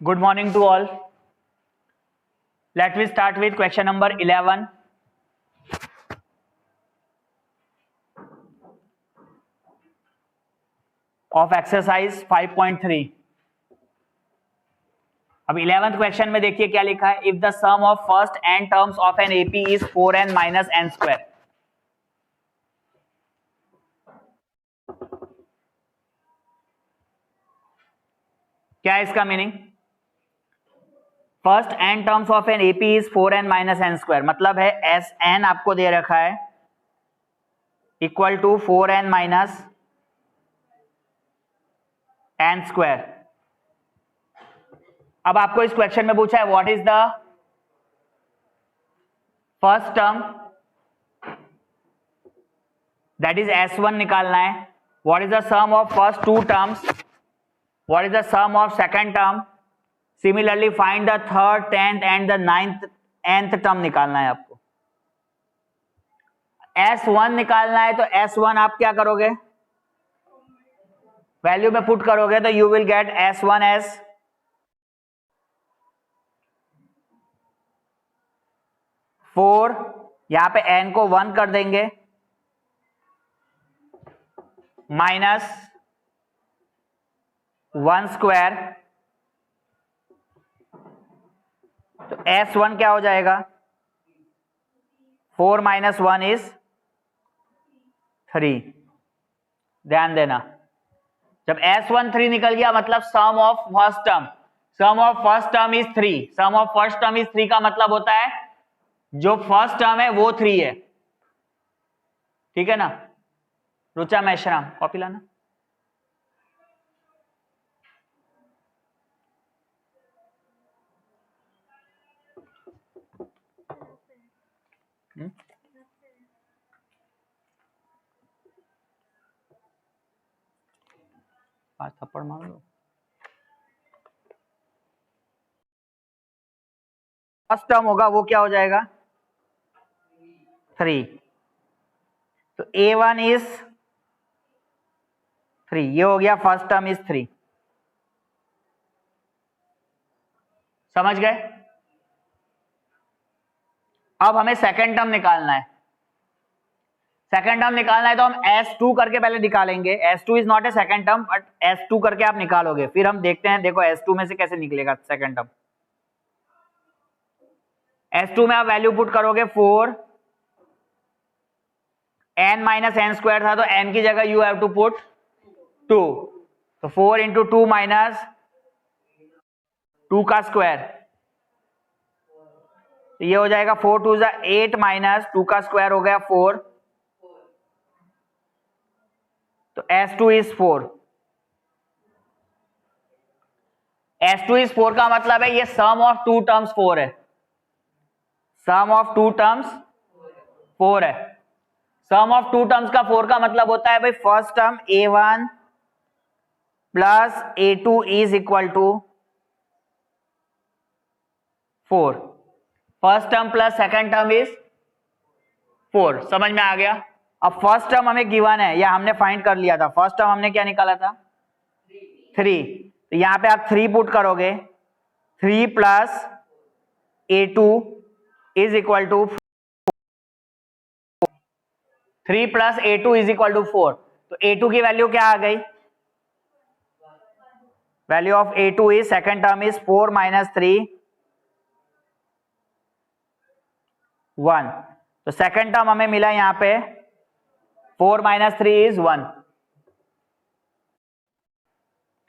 Good morning to all. Let me start with question number 11. Of exercise 5.3. अब 11th question में देखिए क्या लिखा है. If the sum of first n terms of an AP is 4n minus n square. क्या है इसका meaning? First n terms of an AP is 4n minus n square. मतलब है एस एन आपको दे रखा है equal to 4n minus n square. अब आपको इस क्वेश्चन में पूछा है what is the first term, that is S1 निकालना है. What is the sum of first two terms, what is the sum of second term. Similarly find the third, 10th and the 9th nth term निकालना है आपको. S1 निकालना है तो S1 आप क्या करोगे, वैल्यू में पुट करोगे तो you will get S1 S 4. यहां पे n को 1 कर देंगे माइनस 1 स्क्वायर. तो S1 क्या हो जाएगा, 4 माइनस 1 इज 3. ध्यान देना, जब S1 3 निकल गया मतलब sum of first term, sum of first term is 3. Sum of first term is 3 का मतलब होता है जो फर्स्ट टर्म है वो 3 है. ठीक है ना. रुचा मेश्राम कॉपी लाना. आज थप्पड़ मार लो. फर्स्ट टर्म होगा वो क्या हो जाएगा 3. तो A1 इज 3. ये हो गया फर्स्ट टर्म इज 3. समझ गए. अब हमें सेकंड टर्म निकालना है. सेकंड टर्म निकालना है तो हम S2 करके पहले निकालेंगे. S2 is not a second term but S2 करके आप निकालोगे, फिर हम देखते हैं. देखो S2 में से कैसे निकलेगा सेकंड टर्म. S2 में आप वैल्यू पुट करोगे 4, n माइनस n स्क्वायर था तो n की जगह यू हैव टू पुट 2. तो 4 इंटू 2 माइनस 2 का स्क्वायर. तो ये हो जाएगा 4 2 8 माइनस 2 का स्क्वायर हो गया 4. तो S2 इज 4. S2 इज 4 का मतलब है ये सम ऑफ टू टर्म्स 4 है. सम ऑफ टू टर्म्स 4 है. सम ऑफ टू टर्म्स का 4 का मतलब होता है भाई first term A1 plus A2 is equal to 4. First term plus second term is 4. समझ में आ गया. अब फर्स्ट टर्म हमें गिवन है या हमने फाइंड कर लिया था. फर्स्ट टर्म हमने क्या निकाला था 3. तो यहां पे आप 3 पुट करोगे. 3 plus A2 is equal to 3 plus A2 is equal to 4. तो A2 की वैल्यू क्या आ गई, value of A2 is second term is 4 minus 3 1. तो सेकंड टर्म हमें मिला यहां पे 4 माइनस 3 इज 1.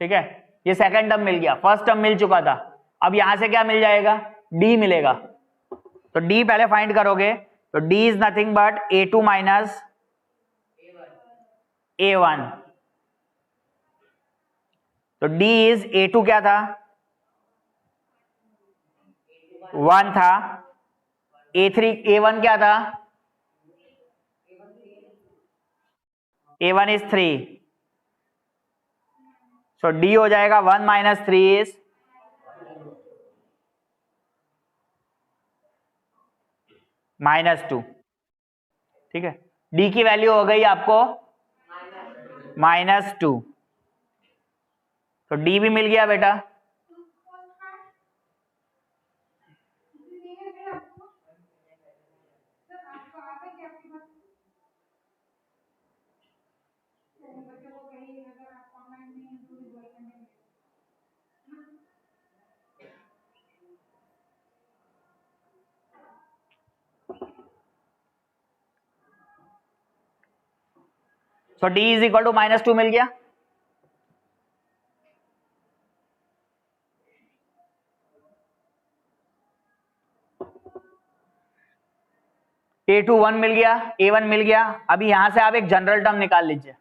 ठीक है, ये सेकंड टर्म मिल गया. फर्स्ट टर्म मिल चुका था. अब यहां से क्या मिल जाएगा, D मिलेगा. तो D पहले फाइंड करोगे तो D is nothing but A2 minus A1. तो D इज A2 क्या था 1 था. A1 क्या था, A1 इज 3. सो D हो जाएगा 1 माइनस 3 इज -2. ठीक है, D की वैल्यू हो गई आपको -2. तो D भी मिल गया बेटा. सो डी इज इक्वल टू -2 मिल गया। A2 1 मिल गया, A1 मिल गया। अभी यहां से आप एक जनरल टर्म निकाल लीजिए।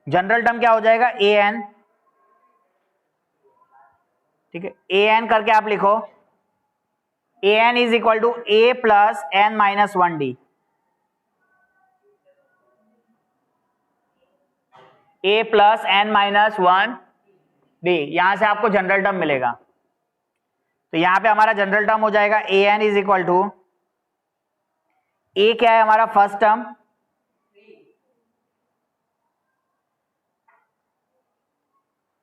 जनरल टर्म क्या हो जाएगा, an, ठीक है, an करके आप लिखो an is equal to a plus n minus 1d, a plus n minus 1d। यहां से आपको जनरल टर्म मिलेगा। तो यहां पे हमारा जनरल टर्म हो जाएगा an is equal to, a क्या है हमारा first term,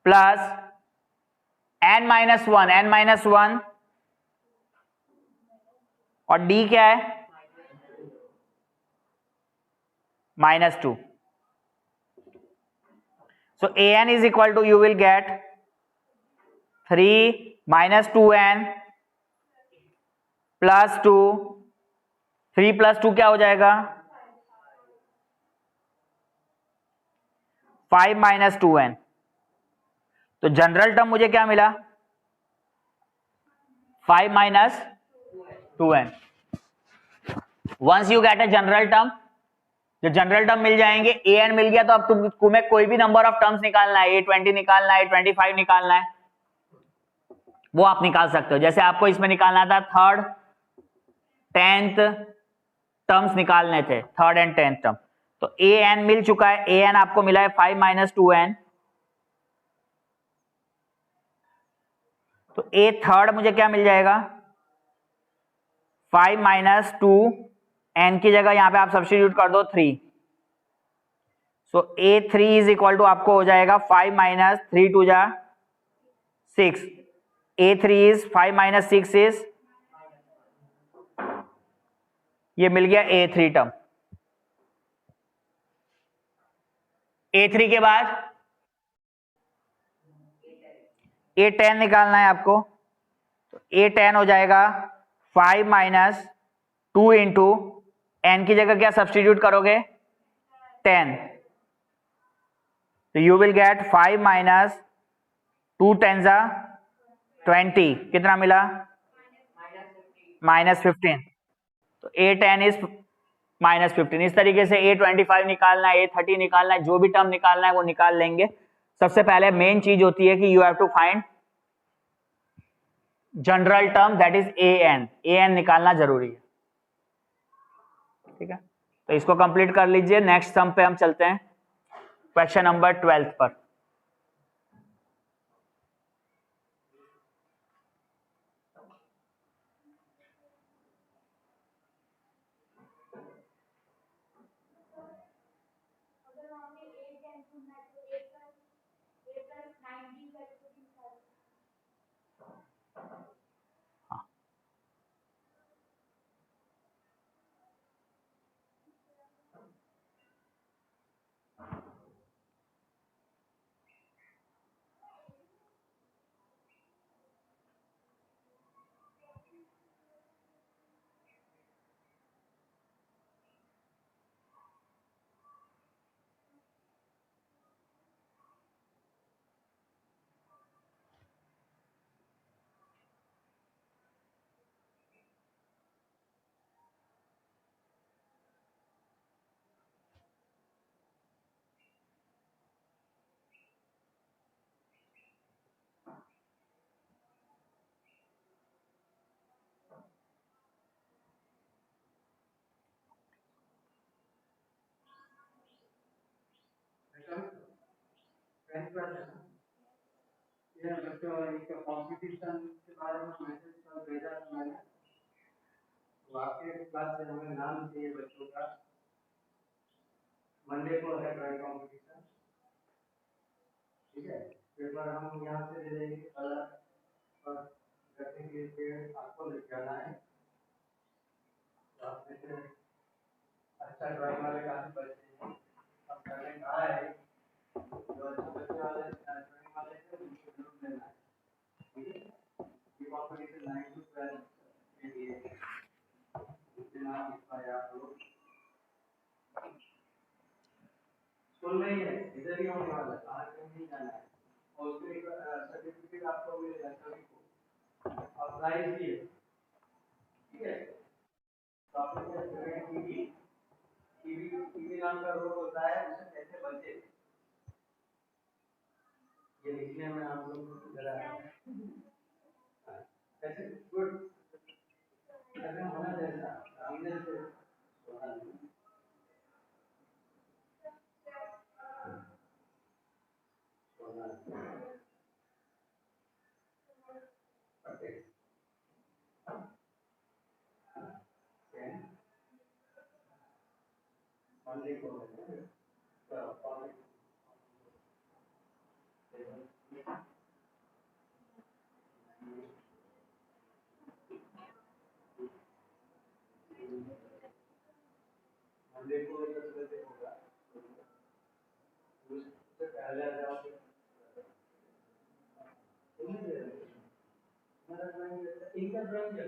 plus n minus 1 और d क्या है -2। So an is equal to, you will get 3 minus 2n plus 2, 3 plus 2 क्या हो जाएगा 5 minus 2n। तो जनरल टर्म मुझे क्या मिला 5 minus 2n। Once you get a general term, जो जनरल टर्म मिल जाएंगे, an मिल गया, तो अब तुम्हें कोई भी नंबर ऑफ टर्म्स निकालना है, A20 निकालना है, A25 निकालना है, वो आप निकाल सकते हो। जैसे आपको इसमें निकालना था 3rd 10th टर्म्स निकालने थे, 3rd and 10th टर्म। तो an मिल चुका है, an आपको मिला है 5 minus 2n। तो a थर्ड मुझे क्या मिल जाएगा 5 minus 2, n की जगह यहां पे आप सब्स्टिट्यूट कर दो 3। सो a3 इज इक्वल टू आपको हो जाएगा 5 minus 3 2 जा 6। a3 इज 5 minus 6 इज, ये मिल गया a3 टर्म। a3 के बाद a10 निकालना है आपको। तो a10 हो जाएगा 5 minus 2 इंटू n की जगह क्या सब्स्टिट्यूट करोगे 10। तो यू विल गेट 5 minus 2 10 जा 20, कितना मिला -15। तो a10 इज -15। इस तरीके से a25 निकालना है, a30 निकालना है, जो भी टर्म निकालना है वो निकाल लेंगे। सबसे पहले मेन चीज होती है कि you have to find general term, that is an निकालना जरूरी है, ठीक है। तो इसको कंप्लीट कर लीजिए। नेक्स्ट सम पे हम चलते हैं, क्वेश्चन नंबर 12 पर। कंपटीशन के बारे में मैसेज कल भेजा था मैंने, तो आपके क्लास से हमें नाम चाहिए बच्चों का। मंडे को है ड्राइंग कंपटीशन, ठीक है। पेपर हम यहाँ से दे देंगे, कलर पर करने के लिए आपको लेके आना है। तो आप जैसे अच्छा ड्राइंग वाले काफी बच्चे हैं, अब करने कहा है, जो अच्छे बच्चे वाले ड्राइंग वाले हैं उनको जरूर लेना है, ठीक है। ये कंपटीशन 9 to 12 के लिए, जितना आप लोग है, बाहर कहीं नहीं जाना है, और उसके लिए सर्टिफिकेट आपको मिलेगा सभी को, और प्राइस भी है, ठीक है। तो आपको टीवी टीवी नाम का रोग होता है, उससे कैसे बचे, ये लिखने में आप लोग जरा ऐसे गुड ऐसे होना जैसा आगे से इनका ड्राइंग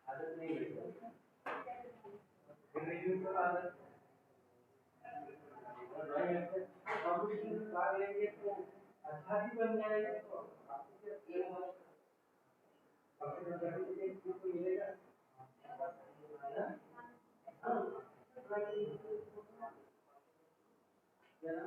आदत नहीं है, कंपटीशन में भाग लेंगे तो अच्छा भी बन जाएगा, तो आपको अपने सर्टिफिकेट भी मिलेगा, है ना?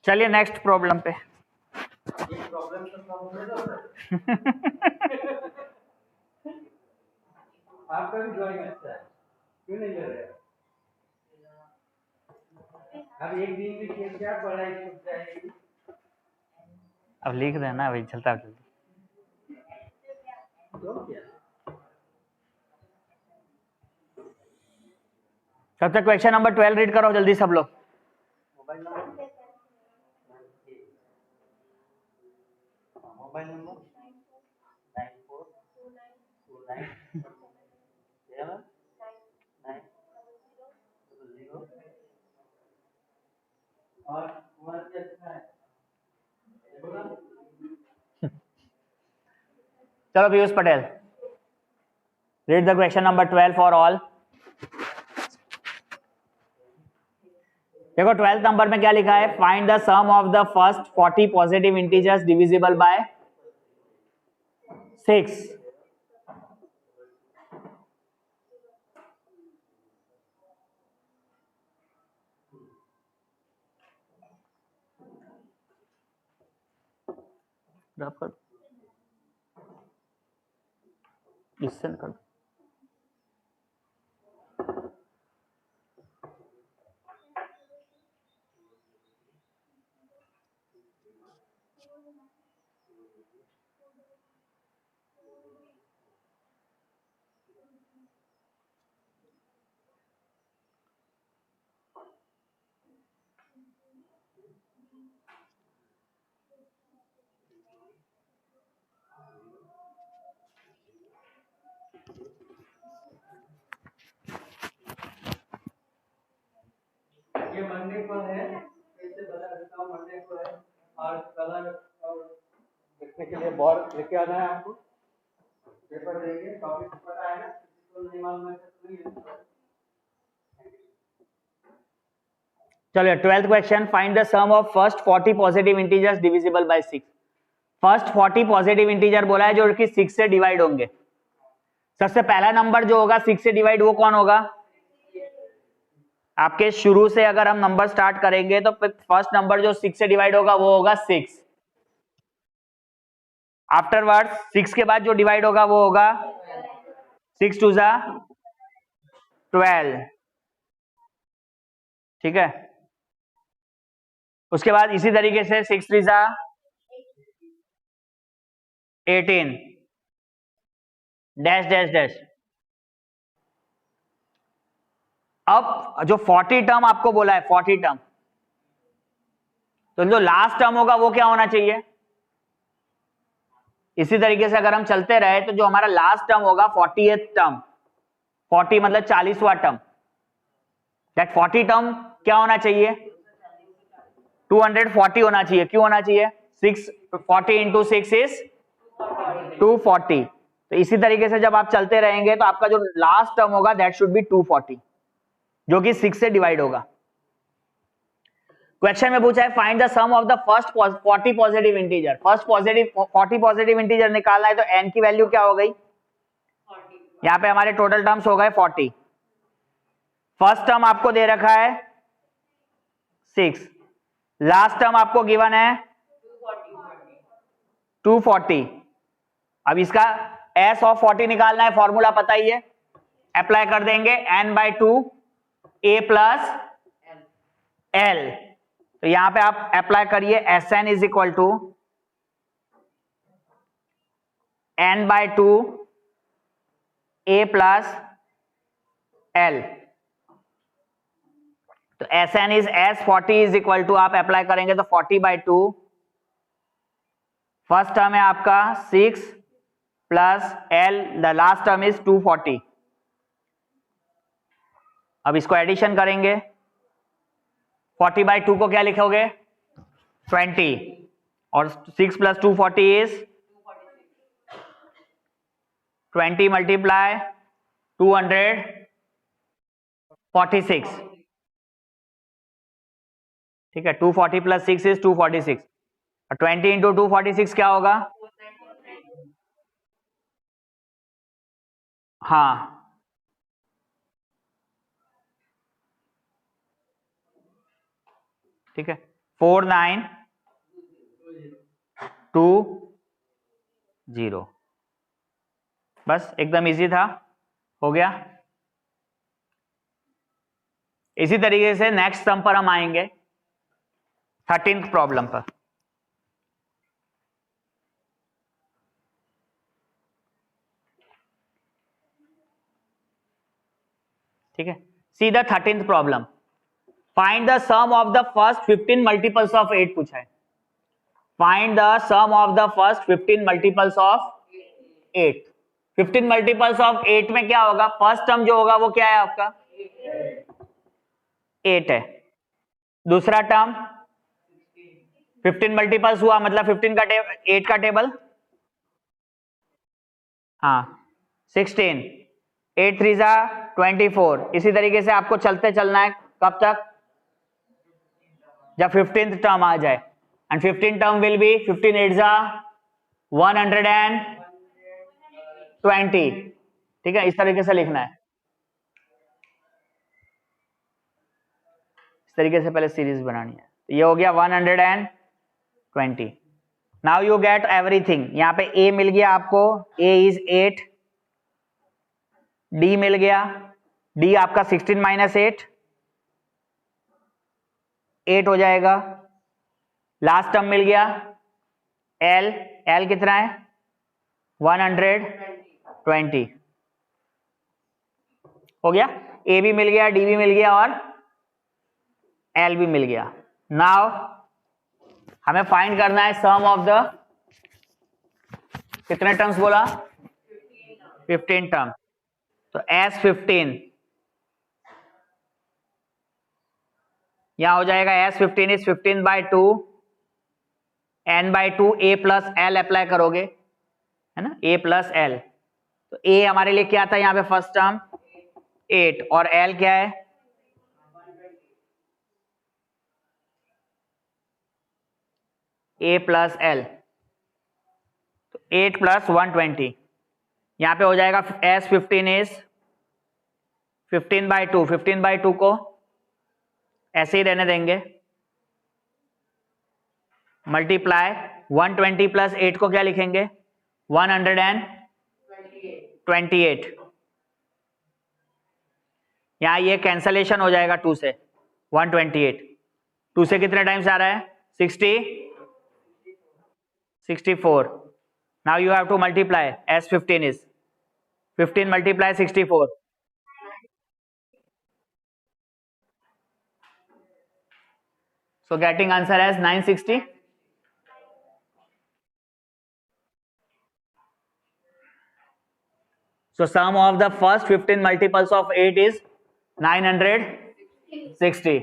चलिए नेक्स्ट प्रॉब्लम पे। ये प्रॉब्लम तो सॉल्व हो जाता है। आपका भी ड्राइंग अच्छा है, क्यों नहीं ले रहे? अब एक दिन भी किया, क्या पढ़ाई छूट जाएगी? अब लिख देना भाई, चलता जल्दी। तो क्या सबसे क्वेश्चन नंबर 12 रीड करो जल्दी सब लोग। मोबाइल नंबर 94297900 और उम्र कितना है? चलो Piyush Patel, read the question number 12 for all. देखो 12th नंबर में क्या लिखा है, find the sum of the first 40 positive integers divisible by 6। Listen कर। ये मंडे को है, कैसे बता देता हूँ, मंडे को है, और कलर और लिखने के लिए बोर्ड लेके आना है आपको, पेपर देंगे, टॉपिक पता है ना, किसी को नहीं मालूम है तो नहीं है। चलिए 12th question, find the sum of first 40 positive integers divisible by 6। First 40 positive integer बोला है जो कि 6 से डिवाइड होंगे। सबसे पहला नंबर जो होगा 6 से डिवाइड, वो कौन होगा? आपके शुरू से अगर हम नंबर स्टार्ट करेंगे तो फर्स्ट नंबर जो 6 से डिवाइड होगा वो होगा 6। आफ्टरवर्ड्स 6 के बाद जो डिवाइड होगा वो होगा 6 2 जा 12, ठीक है। उसके बाद इसी तरीके से 6 3 जा 18 डैश डैश डैश। अब जो 40 टर्म आपको बोला है, 40 टर्म, तो जो लास्ट टर्म होगा वो क्या होना चाहिए? इसी तरीके से अगर हम चलते रहे तो जो हमारा लास्ट टर्म होगा 40th टर्म, 40 मतलब 40वां टर्म, दैट 40 टर्म क्या होना चाहिए? 240 होना चाहिए। क्यों होना चाहिए? 640 इंटू 6 इज 240। तो इसी तरीके से जब आप चलते रहेंगे तो आपका जो लास्ट टर्म होगा दैट शुड बी 240, जो कि 6 से डिवाइड होगा। क्वेश्चन में पूछा है find the sum of the first 40 positive integer. First 40 positive integer निकालना है तो n की वैल्यू क्या हो गई? यहां पे हमारे टोटल टर्म्स हो गए 40। फर्स्ट टर्म आपको दे रखा है 6, लास्ट टर्म आपको गिवन है 240। अब इसका s ऑफ 40 निकालना है, फॉर्मूला पता ही है, अप्लाई कर देंगे n/2 a प्लस l। तो यहां पे आप अप्लाई करिए Sn is equal to n/2 a plus l। तो Sn is S40 is equal to, आप अप्लाई करेंगे तो 40/2, फर्स्ट टर्म है आपका 6 plus l, the last term is 240। अब इसको एडिशन करेंगे, 40/2 को क्या लिखोगे? 20, और 6 प्लस 240 इज 20 मल्टीप्लाई 246। ठीक है, 240 प्लस 6 इज 246, और 20 इंटू 246 क्या होगा? हाँ, ठीक है, 4920। बस एकदम इजी था, हो गया। इसी तरीके से नेक्स्ट सम पर हम आएंगे, 13th प्रॉब्लम पर। ठीक है, see the 13th problem. Find the sum of the first 15 multiples of 8 पूछा है। Find the sum of the first 15 multiples of 8। 15 multiples of 8 में क्या होगा? फर्स्ट टर्म जो होगा वो क्या है आपका? 8 है। दूसरा टर्म 15 मल्टीपल्स हुआ मतलब 15 का 8 का टेबल, हाँ 16, 8 3 जा 24। इसी तरीके से आपको चलते चलना है, कब तक? जब 15th टर्म आ जाए, एंड 15 टर्म विल बी 15 8 जा 120। ठीक है, इस तरीके से लिखना है, इस तरीके से पहले सीरीज बनानी है। ये हो गया 120। Now you get everything. यहां पे a मिल गया आपको, a इज 8, d मिल गया, d आपका 16 माइनस 8 हो जाएगा। लास्ट टर्म मिल गया l, l कितना है? 120 हो गया। a भी मिल गया, d भी मिल गया और l भी मिल गया। नाउ हमें फाइंड करना है सम ऑफ द, कितने टर्म्स बोला? 15 टर्म। तो S15 यहां हो जाएगा, S15 is 15/2 n/2 a plus l apply करोगे, है ना, a प्लस l। तो a हमारे लिए क्या था यहां पे? फर्स्ट टर्म 8, और l क्या है? a plus l। तो 8 प्लस 120, यहां पे हो जाएगा S15 इज 15/2। 15/2 को ऐसे ही रहने देंगे, मल्टीप्लाई 120 प्लस 8 को क्या लिखेंगे? 128। यहां ये कैंसलेशन हो जाएगा 2 से, 128 2 से कितने टाइम्स आ रहा है? 64। Now you have to multiply, S15 is 15 multiply 64, So getting answer as 960. So sum of the first 15 multiples of 8 is 960.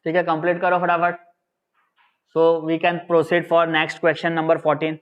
ठीक है, कंप्लीट करो फटाफट. So we can proceed for next question number 14.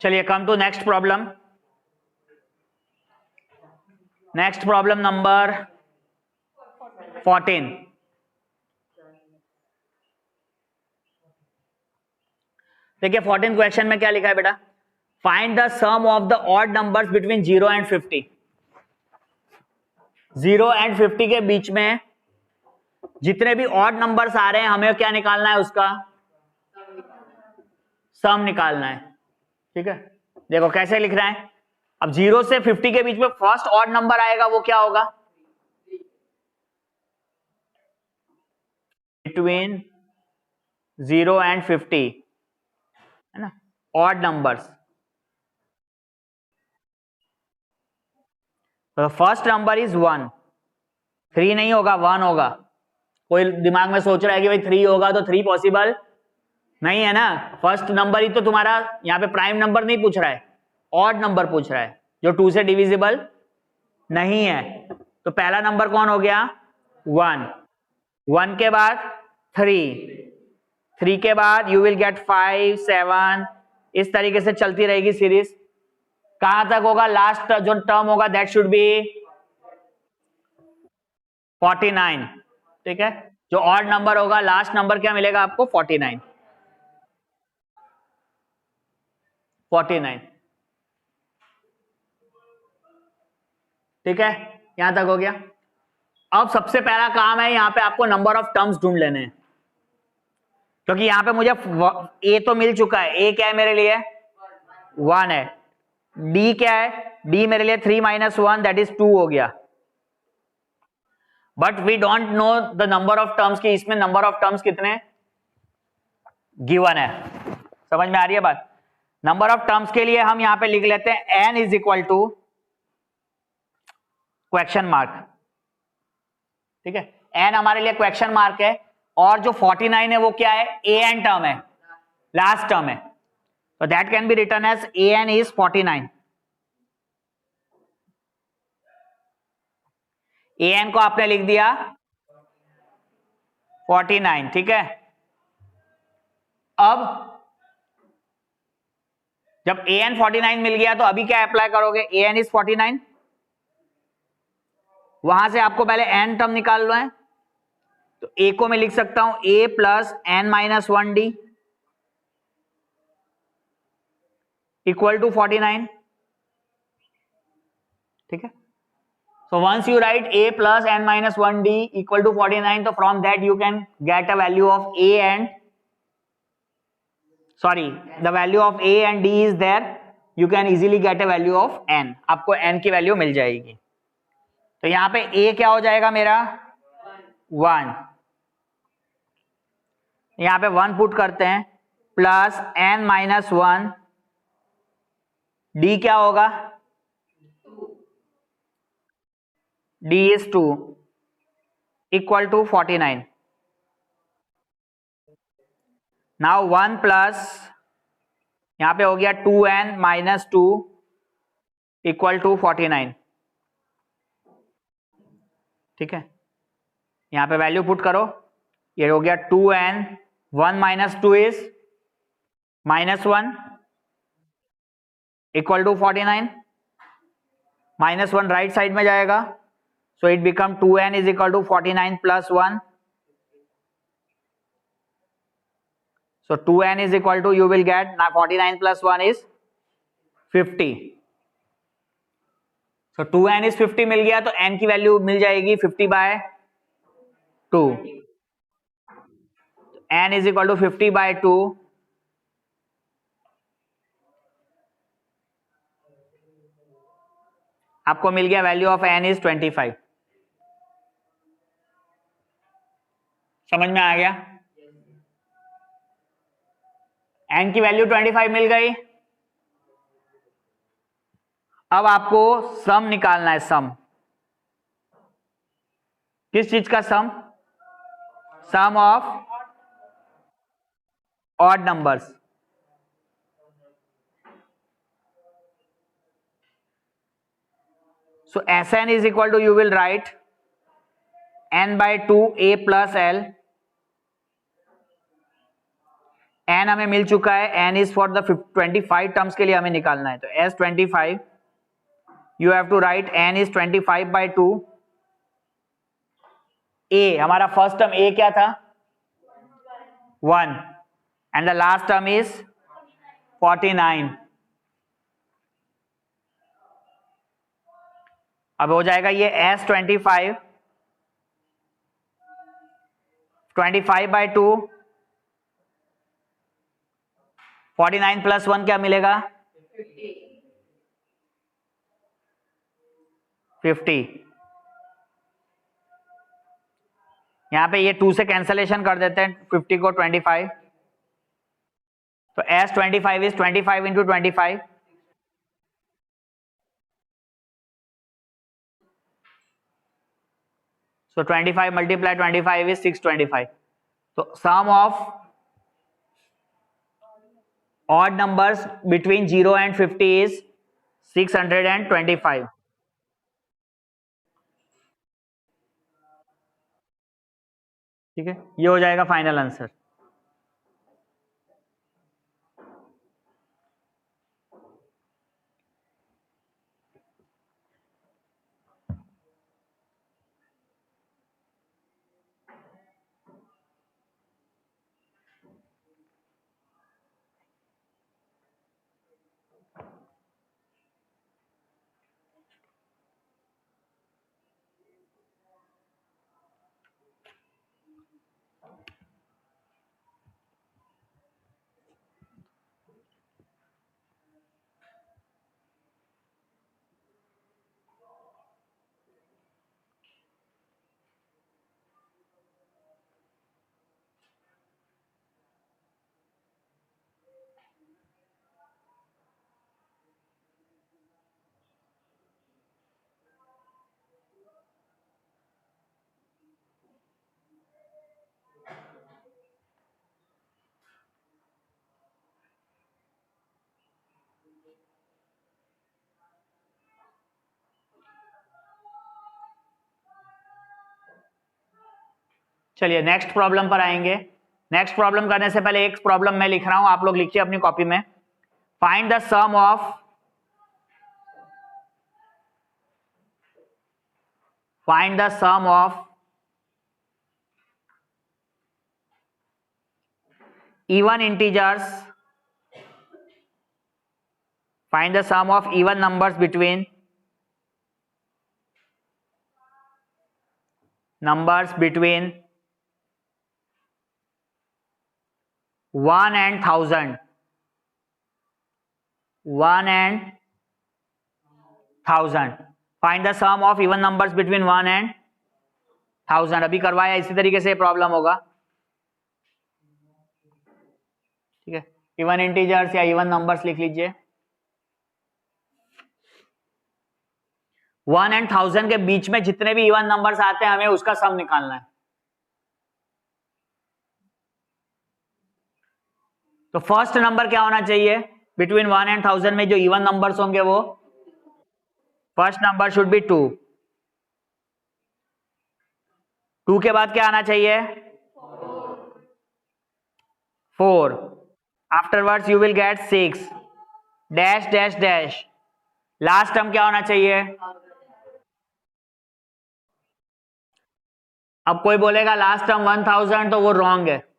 चलिए, come to next problem. Next problem number 14. देखिए 14 question में क्या लिखा है बेटा. Find the sum of the odd numbers between 0 and 50. 0 and 50 के बीच में जितने भी ऑड नंबर्स आ रहे हैं हमें क्या निकालना है, उसका सम निकालना है. ठीक है, देखो कैसे लिख रहे हैं. अब 0 से 50 के बीच में फर्स्ट ऑड नंबर आएगा, वो क्या होगा, बिटवीन 0 एंड 50, है ना, ऑड नंबर्स. तो फर्स्ट नंबर इज 1. 3 नहीं होगा, 1 होगा. कोई दिमाग में सोच रहा है कि भाई 3 होगा, तो 3 पॉसिबल नहीं है ना. फर्स्ट नंबर ही तो तुम्हारा, यहाँ पे प्राइम नंबर नहीं पूछ रहा है, ऑड नंबर पूछ रहा है जो 2 से डिविजिबल नहीं है. तो पहला नंबर कौन हो गया, 1. 1 के बाद 3 के बाद यू विल गेट 5, 7, इस तरीके से चलती रहेगी सीरीज. कहां तक होगा, लास्ट जो टर्म होगा दैट शुड बी 49. ठीक है, जो ऑड नंबर होगा लास्ट नंबर क्या मिलेगा आपको, 49. ठीक है, यहां तक हो गया. अब सबसे पहला काम है यहां पे आपको नंबर ऑफ टर्म्स ढूंढ लेने हैं, क्योंकि यहां पे मुझे ए तो मिल चुका है. ए क्या है मेरे लिए, 1 है. डी क्या है, डी मेरे लिए 3 - 1 दैट इज 2 हो गया. But we don't know the number of terms की, इसमें नंबर ऑफ टर्म्स कितने गिवन है. समझ में आ रही है बात. नंबर ऑफ टर्म्स के लिए हम यहां पे लिख लेते हैं n is equal to question mark. ठीक है, n हमारे लिए क्वेश्चन मार्क है, और जो 49 है वो क्या है, an टर्म है, लास्ट टर्म है. तो that can be written as an is 49. an को आपने लिख दिया 49. ठीक है, अब जब an 49 मिल गया तो अभी क्या अप्लाई करोगे, an इज 49. वहां से आपको पहले n टर्म निकाल लो है, तो a को मैं लिख सकता हूं a plus n - 1d equal to 49. ठीक है, so once you write a plus n minus 1d equal to 49, so from that you can get a value of a and sorry, the value of a and d is there, you can easily get a value of n. आपको n की वैल्यू मिल जाएगी. तो यहां पे a क्या हो जाएगा मेरा 1. यहां पे 1 पुट करते हैं प्लस n माइनस 1. d क्या होगा d is 2 equal to 49. now 1 plus यहां पे हो गया 2n माइनस 2 इक्वल टू 49. ठीक है, यहां पे वैल्यू पुट करो, ये हो गया 2n. 1 minus 2 is minus 1 equal to 49. Minus 1 right side में जाएगा, so it become 2n is equal to 49 plus 1. so 2n is equal to, you will get 49 plus 1 is 50. so 2n is 50 मिल गया, तो n की वैल्यू मिल जाएगी 50 by 2. n is equal to 50 by 2. आपको मिल गया वैल्यू ऑफ n इज 25. समझ में आ गया? n की वैल्यू 25 मिल गई. अब आपको सम निकालना है. सम किस चीज का sum? Sum of odd numbers. so Sn is equal to, you will write n by 2 a plus l. n हमें मिल चुका है, n is for the 25 terms के लिए हमें निकालना है. तो s 25, you have to write n is 25 by 2. a हमारा फर्स्ट टर्म a क्या था 1 and the last term is 49. अब हो जाएगा ये s 25 by 2. 49 प्लस 1 क्या मिलेगा 50. यहां पे ये 2 से कैंसलेशन कर देते हैं 50 को 25. तो s 25 is 25 into 25. so 25 multiply 25 is 625. so sum of odd numbers between 0 and 50 is 625. ठीक है, ये हो जाएगा फाइनल आंसर. चलिए नेक्स्ट प्रॉब्लम पर आएंगे. नेक्स्ट प्रॉब्लम करने से पहले एक प्रॉब्लम मैं लिख रहा हूं, आप लोग लिखिए अपनी कॉपी में. Find the sum of even integers. Find the sum of even numbers between 1 and 1000. 1 and 1000. Find the sum of even numbers between 1 and 1000. अभी करवाया, इसी तरीके से प्रॉब्लम होगा. ठीक है, इवन इंटीजर्स या इवन नंबर्स लिख लीजिए. 1 and 1000 के बीच में जितने भी इवन नंबर्स आते हैं हमें उसका सम निकालना है. तो फर्स्ट नंबर क्या होना चाहिए बिटवीन 1 and 1000 में, जो इवन नंबर्स होंगे वो फर्स्ट नंबर शुड बी 2. 2 के बाद क्या आना चाहिए? 4. Afterwards you will get 6 dash dash dash. Last term क्या होना चाहिए? अब कोई बोलेगा लास्ट टर्म 1000, तो वो रॉन्ग है.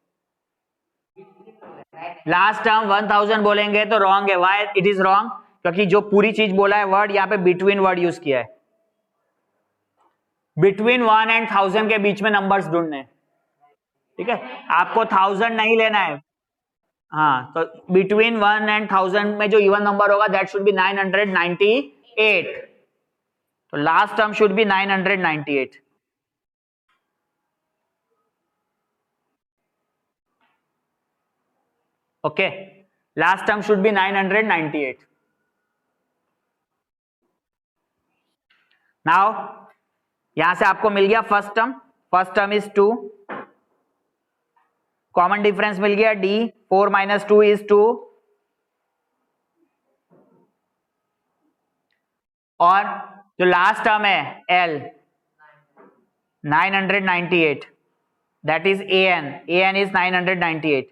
लास्ट टर्म 1000 बोलेंगे तो रॉन्ग है. Why it is wrong? क्योंकि जो पूरी चीज बोला है वर्ड, यहाँ पे बिटवीन वर्ड यूज किया है. बिटवीन 1 and 1000 के बीच में नंबर्स ढूंढने. ठीक है, आपको 1000 नहीं लेना है. हाँ, तो बिटवीन 1 and 1000 में जो इवन नंबर होगा दैट शुड बी 998. तो last term should be 998. Okay, last term should be 998. Now यहां से आपको मिल गया first term. First term is 2. Common difference मिल गया d. 4 minus 2 is 2. और जो लास्ट टर्म है l 998, that is an is 998.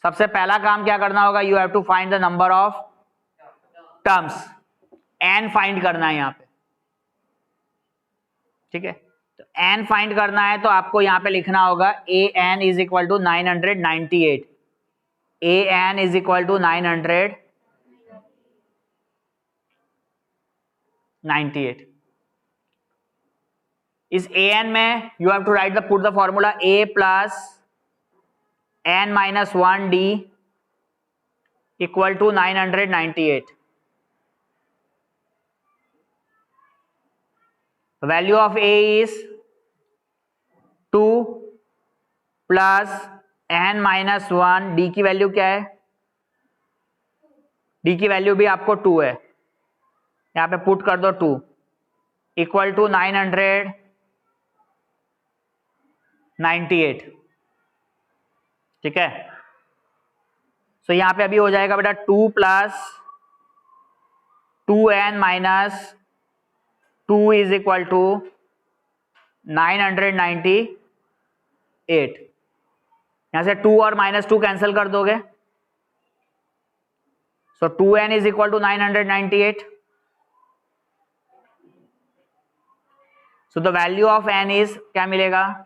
सबसे पहला काम क्या करना होगा? You have to find the number of terms. n find करना है यहां पे. ठीक है, तो n फाइंड करना है तो आपको यहां पे लिखना होगा an is equal to 998. an is equal to 998. इस an में you have to write the put the formula a plus n minus 1 d equal to 998. Value of a is 2 plus n minus 1. d की value क्या है? d की value भी आपको 2 है. यहां पे पुट कर दो 2 इक्वल टू 998. ठीक है, सो यहां पे अभी हो जाएगा बेटा 2 plus 2n minus 2 is equal to 998. यहां से 2 और माइनस 2 कैंसिल कर दोगे, so 2n is equal to 998. So the value of n is क्या मिलेगा?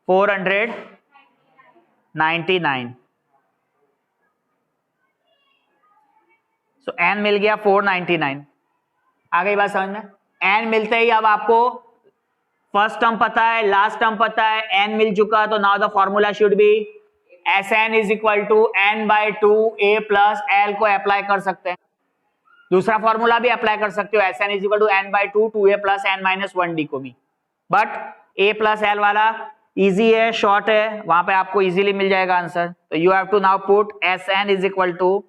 499. सो n मिल गया 499. आ गई बात समझ में? n मिलते ही अब आपको फर्स्ट टर्म पता है, लास्ट टर्म पता है, n मिल चुका, तो now the formula should be Sn is equal to n by 2 a plus l को अप्लाई कर सकते हैं. दूसरा फॉर्मूला भी अप्लाई कर सकते हो, Sn is equal to n by 2 2a plus n minus 1d को भी. बट a प्लस l वाला इजी है, शॉर्ट है, वहां पे आपको इजीली मिल जाएगा आंसर. तो you have to now put Sn is equal to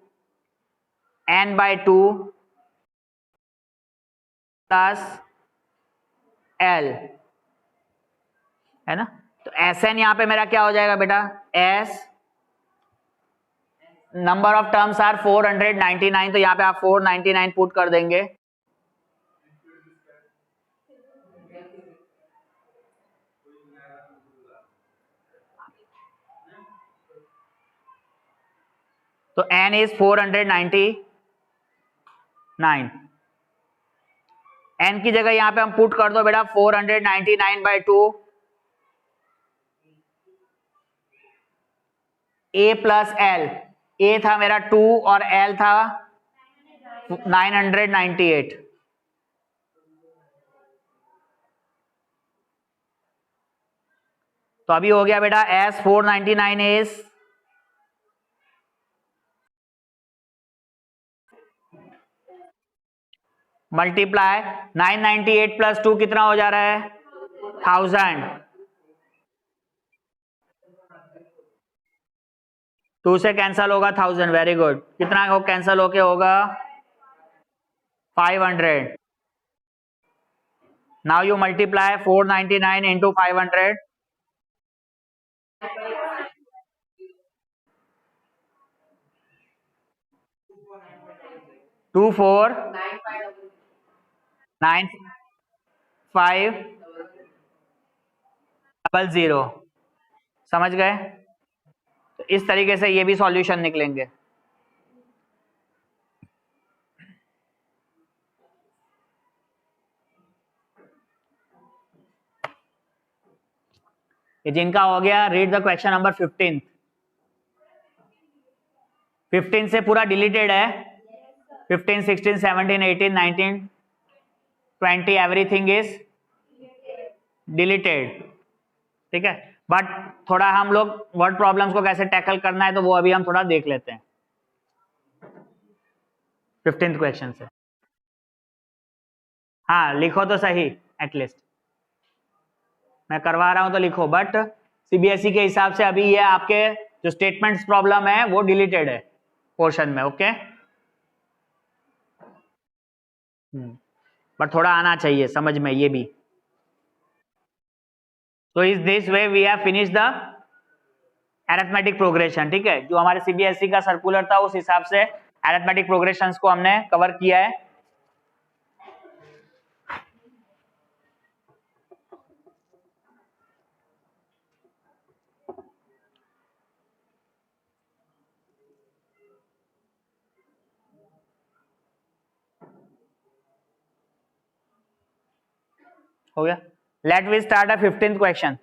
n by 2 plus l, है ना. तो Sn यहां पे मेरा क्या हो जाएगा बेटा? s number of terms are 499, तो यहां पे आप 499 पुट कर देंगे. तो n इज 499. n की जगह यहां पे हम पुट कर दो बेटा 499 by 2 a plus l. a था मेरा 2 और l था 998. तो अभी हो गया बेटा S 499 इज मल्टीप्लाई 998 प्लस 2 कितना हो जा रहा है 1000, 2 से कैंसल होगा 1000, वेरी गुड, कितना हो कैंसल होके होगा 500. Now you multiply 499 into 500, 249500. समझ गए? तो इस तरीके से ये भी सॉल्यूशन निकलेंगे. ये जिनका हो गया, रीड द क्वेश्चन नंबर 15. 15 से पूरा डिलीटेड है. 15, 16, 17, 18, 19, 20 एवरीथिंग इज डिलीटेड. ठीक है, बट थोड़ा हम लोग वर्ड प्रॉब्लम्स को कैसे टैकल करना है तो वो अभी हम थोड़ा देख लेते हैं 15th क्वेश्चन से. हाँ लिखो तो सही, एटलीस्ट मैं करवा रहा हूं तो लिखो. बट सीबीएसई के हिसाब से अभी ये आपके जो स्टेटमेंट्स प्रॉब्लम है वो डिलीटेड है पोर्शन में. ओके, बट थोड़ा आना चाहिए समझ में ये भी. तो इस this way we have finish the arithmetic progression. ठीक है, जो हमारे सीबीएसई का सर्कुलर था उस हिसाब से अरिथमेटिक प्रोग्रेशंस को हमने कवर किया है. हो गया. Let we start a 15th question.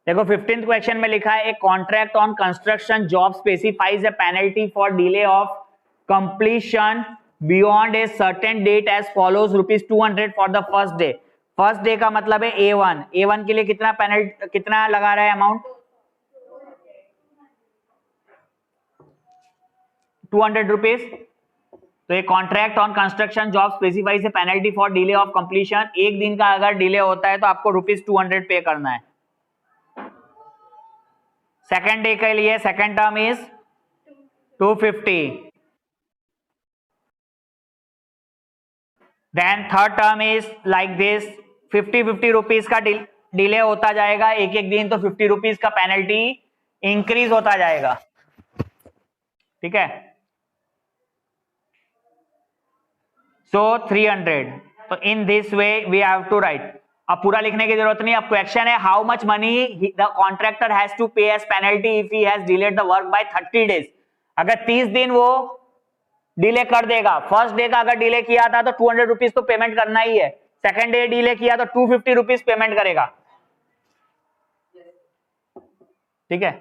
देखो 15th क्वेश्चन में लिखा है, a contract on construction job specifies a penalty for delay of completion beyond a certain date as follows ₹200 for the first day. First day का मतलब है A1. A1 के लिए कितना पेनल्टी, कितना लगा रहा है अमाउंट 200 रुपीज. तो ये contract on construction job specifies A penalty for delay of completion. एक दिन का अगर डिले होता है तो आपको ₹200 पे करना है. सेकेंड डे के लिए second term is 250. Then third term is like this, 50 rupees का डिले होता जाएगा एक एक दिन, तो 50 रुपीज का पेनल्टी इंक्रीज होता जाएगा. ठीक है, सो 300. तो in this way we have to write. अब पूरा लिखने की जरूरत नहीं. अब क्वेश्चन है how much money the contractor has to pay as penalty if he has delayed the work by 30 days. अगर 30 दिन वो डिले कर देगा. फर्स्ट डे का अगर डिले किया था तो 200 रुपीज तो पेमेंट करना ही है. सेकंड डे डिले किया तो 250 रुपीज पेमेंट करेगा. ठीक है,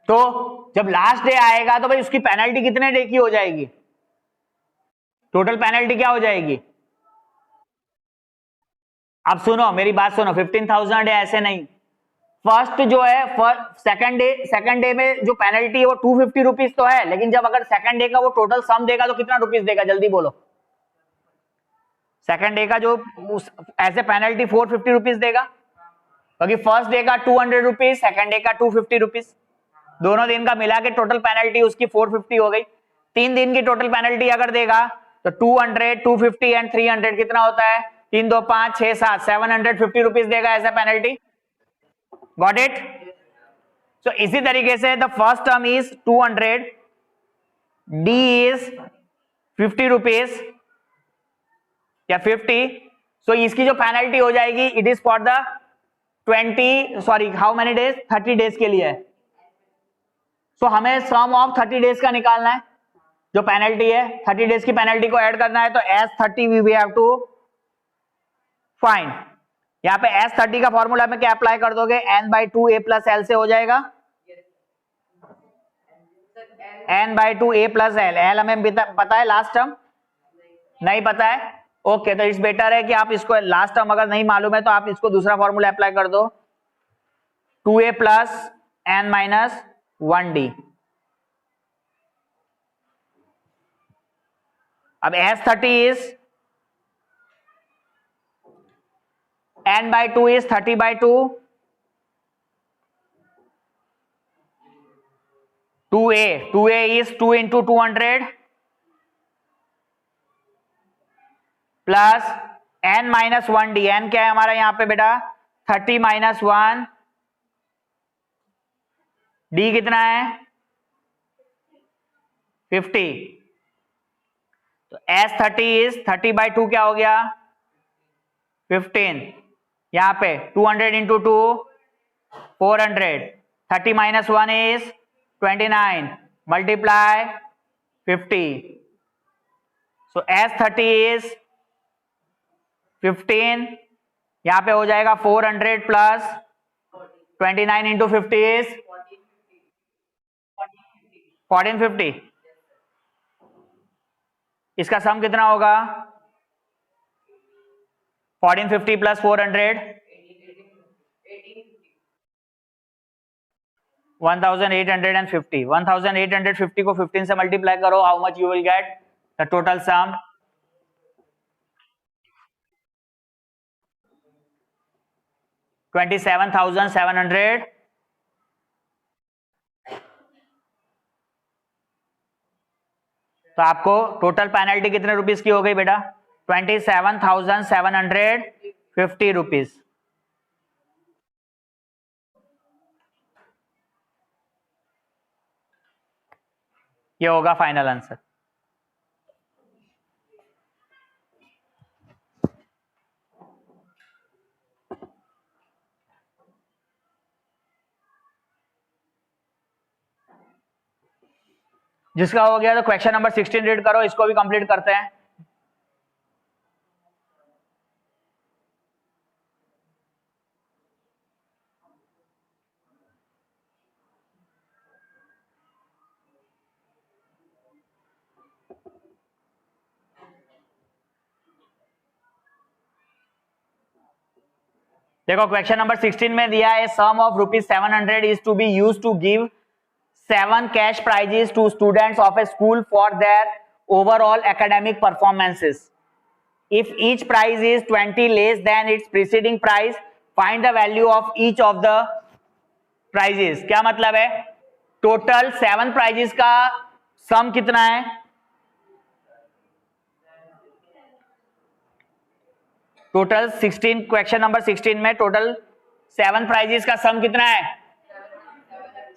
तो जब लास्ट डे आएगा तो भाई उसकी पेनल्टी कितने डे की हो जाएगी, टोटल पेनल्टी क्या हो जाएगी. अब सुनो मेरी बात सुनो, 15,000 है ऐसे नहीं. फर्स्ट जो है सेकंड डे में जो पेनल्टी है वो 250 रुपीज तो है, लेकिन जब अगर सेकंड डे का वो टोटल सम देगा तो कितना रुपीज देगा जल्दी बोलो. सेकंड डे का जो ऐसे पेनल्टी 450 रुपीज देगा, क्योंकि फर्स्ट डे का 200 रुपीज, सेकंड डे का 250 रुपीज, दोनों दिन का मिला के टोटल पेनल्टी उसकी 450 हो गई. 3 दिन की टोटल पेनल्टी अगर देगा तो 200, 250 एंड 300 कितना होता है, 3, 2, 5, 6, 7, 750 रुपीज देगा ऐसा पेनल्टी. Got it. सो इसी तरीके से the first term is 200, D is 50 rupees या 50. सो इसकी जो पेनल्टी हो जाएगी it is for the 20, sorry how many days, 30 days के लिए. सो हमें सम ऑफ 30 डेज का निकालना है, जो पेनल्टी है 30 डेज की पेनल्टी को ऐड करना है, तो S30 we have to find. यहाँ पे S30 का फॉर्मूला में क्या अप्लाई कर दोगे, n/2 a प्लस एल से हो जाएगा, n/2 a plus L. L हमें पता है, लास्ट टर्म नहीं पता है, ओके। तो इट्स बेटर है कि आप इसको लास्ट टर्म अगर नहीं मालूम है तो आप इसको दूसरा फॉर्मूला अप्लाई कर दो, 2a plus n minus 1d। अब S30 is n/2 is 30/2, 2a is 2 into 200 plus n minus 1d। n क्या है हमारा यहाँ पे बेटा, 30 माइनस 1, d कितना है 50। तो S30 is 30/2 क्या हो गया 15। यहाँ पे 200 into 2 400, 30 minus 1 is 29, multiply 50। So S30 is 15, यहाँ पे हो जाएगा 400 plus 29 into 50 is 1450। इसका सम कितना होगा 1450 plus 400 1850। 1850 को 15 से मल्टीप्लाई करो, how much you will get the total sum, 27,700। तो आपको टोटल पेनल्टी कितने रुपीस की हो गई बेटा 27,750 रुपीज। ये होगा फाइनल आंसर। जिसका हो गया तो क्वेश्चन नंबर 16 रीड करो, इसको भी कंप्लीट करते हैं। देखो क्वेश्चन नंबर 16 में दिया है sum of ₹700 is to be used to give 7 cash prizes to students of a school for their overall academic performances. If each prize is 20 less than its preceding prize, find the value of each of the prizes। क्या मतलब है, total 7 prizes का सम कितना है, total 16, question number 16 में total 7 prizes का सम कितना है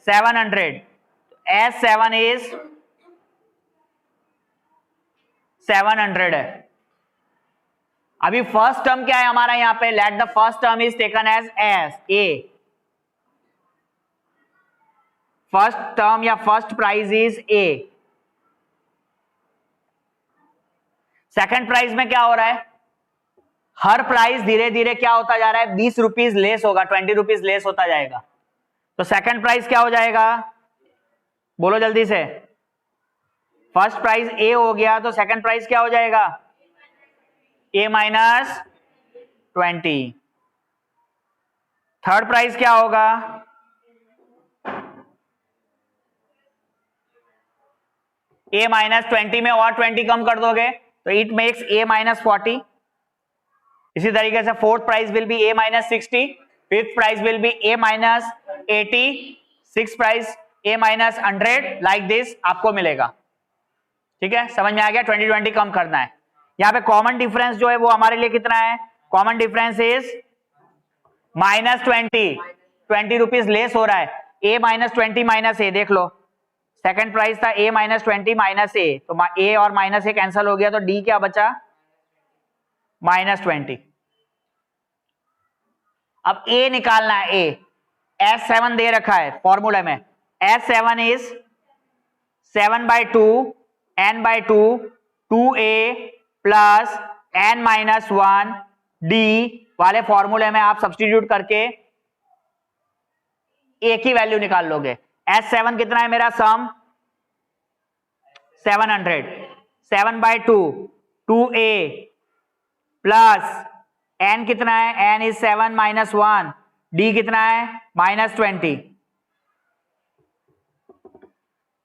700। S7 is 700 है। अभी फर्स्ट टर्म क्या है हमारा यहाँ पे, let the first term is taken as A। First term या first prize is A। Second prize में क्या हो रहा है, हर प्राइस धीरे धीरे क्या होता जा रहा है 20 रुपीज लेस होगा, 20 रुपीज लेस होता जाएगा। तो सेकंड प्राइस क्या हो जाएगा, बोलो जल्दी से। फर्स्ट प्राइस A हो गया तो सेकंड प्राइस क्या हो जाएगा A माइनस 20। थर्ड प्राइस क्या होगा A माइनस 20 में और 20 कम कर दोगे तो इट मेक्स A माइनस 40। इसी तरीके से fourth price will be A minus 60, fifth price will be A minus 80, six price A minus 100, like this आपको मिलेगा। ठीक है, समझ में आ गया, 20 कम करना है। यहाँ पे कॉमन डिफरेंस जो है वो हमारे लिए कितना है, common difference is minus 20 rupees less हो रहा है। A माइनस 20 माइनस A, देख लो सेकंड प्राइस था A माइनस 20 माइनस A, तो A और माइनस A कैंसिल हो गया तो D क्या बचा माइनस 20। अब A निकालना है, A S7 दे रखा है फॉर्मूला में, S7 is 7/2 n/2 2a plus n-1 d वाले फॉर्मूले में आप सब्स्टिट्यूट करके a की वैल्यू निकाल लोगे। S7 कितना है मेरा सम 700 7/2 2a प्लस n कितना है, n इज 7 - 1 d कितना है -20।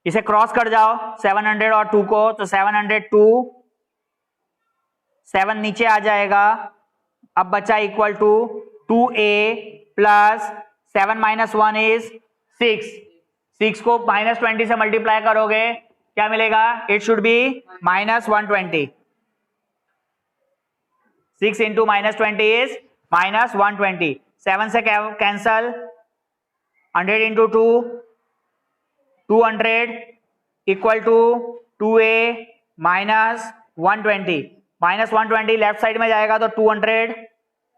इसे क्रॉस कर जाओ 700 और 2 को, तो 702 7 नीचे आ जाएगा, अब बचा equal to 2a plus 7 - 1 is 6 6 को -20 से मल्टीप्लाई करोगे क्या मिलेगा, it should be -120। 6 into -20 is -120। 7 से cancel, 100 into 2 200 equal to 2a -120 -120 left side में जाएगा तो 200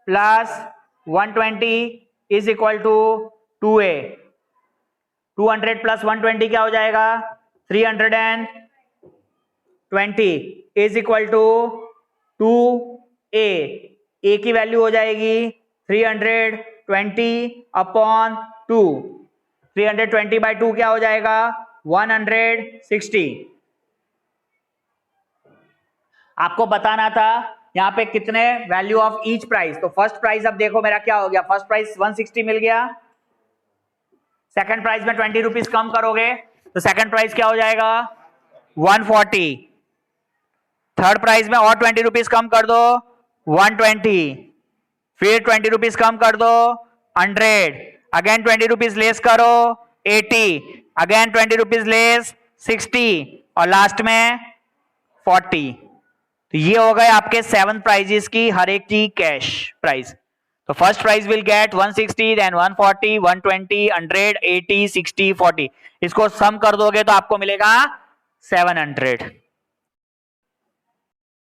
plus 120 is equal to 2a। 200 plus 120 क्या हो जाएगा, 320 is equal to 2a। a की वैल्यू हो जाएगी 320 अपॉन 2। 320/2 क्या हो जाएगा 160। आपको बताना था यहाँ पे कितने वैल्यू ऑफ ईच प्राइस। तो फर्स्ट प्राइस अब देखो मेरा क्या हो गया, फर्स्ट प्राइस 160 मिल गया, सेकंड प्राइस में 20 रुपीज कम करोगे तो सेकंड प्राइस क्या हो जाएगा 140। थर्ड प्राइस में और 20 रुपीज कम कर दो 120, फिर 20 रुपीज कम कर दो 100, अगेन 20 रुपीज लेस करो 80, अगेन 20 रुपीज लेस 60 और लास्ट में 40। तो ये हो गए आपके 7 प्राइजेस की हर एक की कैश प्राइस। तो first price will get 160, then 140, 120, 100, 80, 60, 40। इसको सम कर दोगे तो आपको मिलेगा 700।